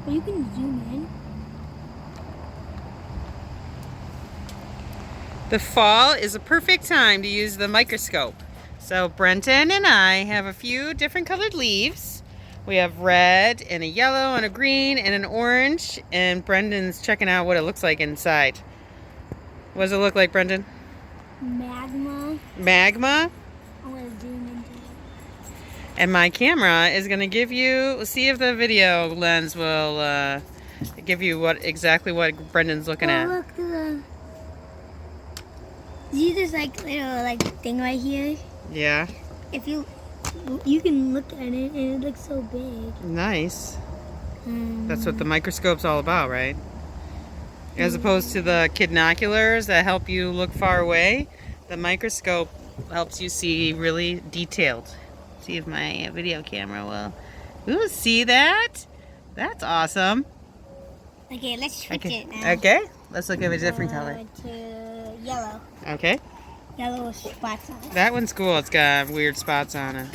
But you can zoom in. The fall is a perfect time to use the microscope. So Brenton and I have a few different colored leaves. We have red and a yellow and a green and an orange, and Brendan's checking out what it looks like inside. What does it look like, Brendan? Magma. Magma? I'm going to zoom into it. And my camera is going to give you, see if the video lens will give you exactly what Brendan's looking at. Look, see this little thing right here? Yeah. If you can look at it and it looks so big. Nice. That's what the microscope's all about, right? As opposed to the kidnoculars that help you look far away, the microscope helps you see really detailed. See if my video camera will. Ooh, see that? That's awesome. Okay, let's switch it now. Okay, let's look at a different color. To yellow. Okay. Yellow with spots on it. That one's cool. It's got weird spots on it.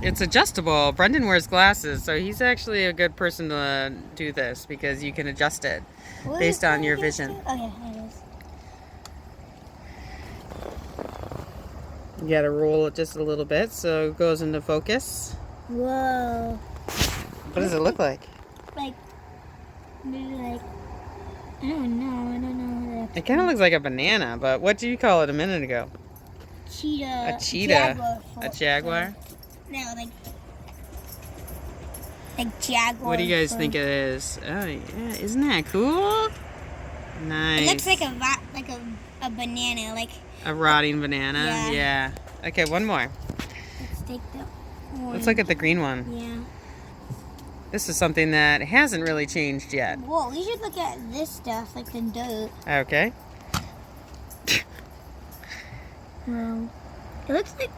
It's adjustable. Brendan wears glasses, so he's actually a good person to do this because you can adjust it based on your vision. Oh yeah, it is. You gotta roll it just a little bit so it goes into focus. Whoa. What does it look like? Maybe I don't know. It kind of looks like a banana, but what did you call it a minute ago? Cheetah. A cheetah. Jaguar. A jaguar? No, like jaguar. What do you guys think it is? Oh yeah, isn't that cool? Nice. It looks like a banana, like a rotting banana. Yeah. Okay, one more. Let's take the orange. Let's look at the green one. Yeah. This is something that hasn't really changed yet. Whoa, we should look at this stuff, like the dirt. Okay. Well, it looks like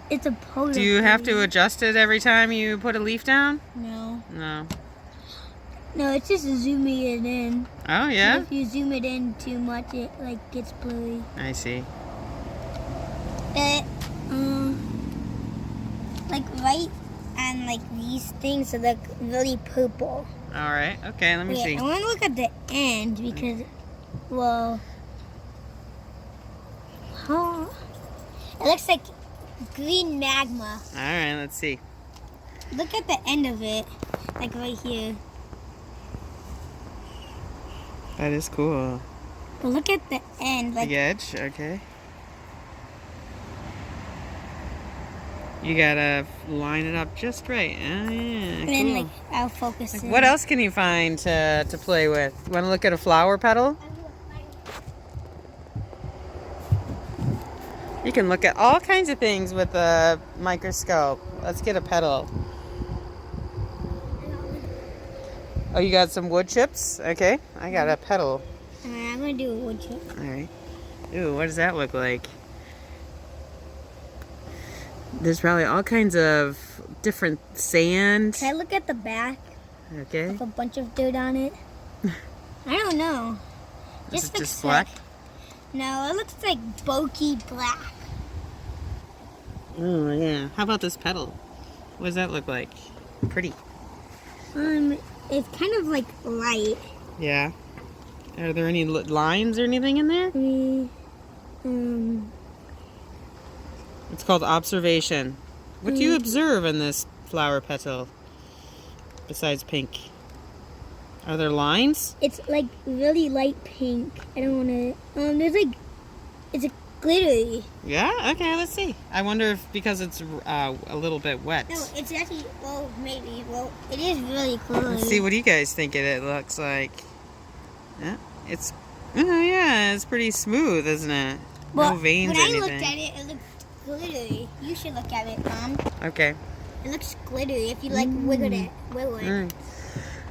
it's a polar. Do you have to adjust it every time you put a leaf down? No. No. No, it's just zooming it in. Oh, yeah? And if you zoom it in too much, it gets blurry. I see. Right and these things are really purple. All right. Okay, let me see. I want to look at the end because, well, it looks like green magma. All right, let's see. Look at the end of it, like right here. That is cool. But look at the end, The edge, okay. You gotta line it up just right. Oh, yeah, and cool. then I'll focus it. What else can you find to play with? You want to look at a flower petal? You can look at all kinds of things with a microscope. Let's get a petal. Oh, you got some wood chips? Okay, I got a petal. I'm gonna do a wood chip. All right. Ooh, what does that look like? There's probably all kinds of different sand. Can I look at the back? Okay. With a bunch of dirt on it. I don't know. Is it just black? No, it looks like bulky black. Oh yeah. How about this petal? What does that look like? Pretty. It's kind of light. Yeah. Are there any lines or anything in there? It's called observation. What do you observe in this flower petal besides pink? Are there lines? It's really light pink. I don't want to. It's a glittery. Yeah. Okay. Let's see. I wonder if because it's a little bit wet. No, it's actually maybe. Well, it is really glittery. Let's see. What do you guys think it looks like? Yeah. It's. Oh yeah. It's pretty smooth, isn't it? Well, no veins or anything. When I looked at it, it looked glittery. You should look at it, Mom. Okay. It looks glittery if you wiggle it.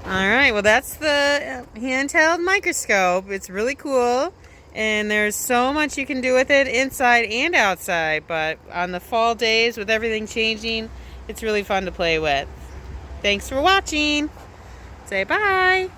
All right, well that's the handheld microscope. It's really cool, and there's so much you can do with it inside and outside, but on the fall days with everything changing, it's really fun to play with. Thanks for watching. Say bye.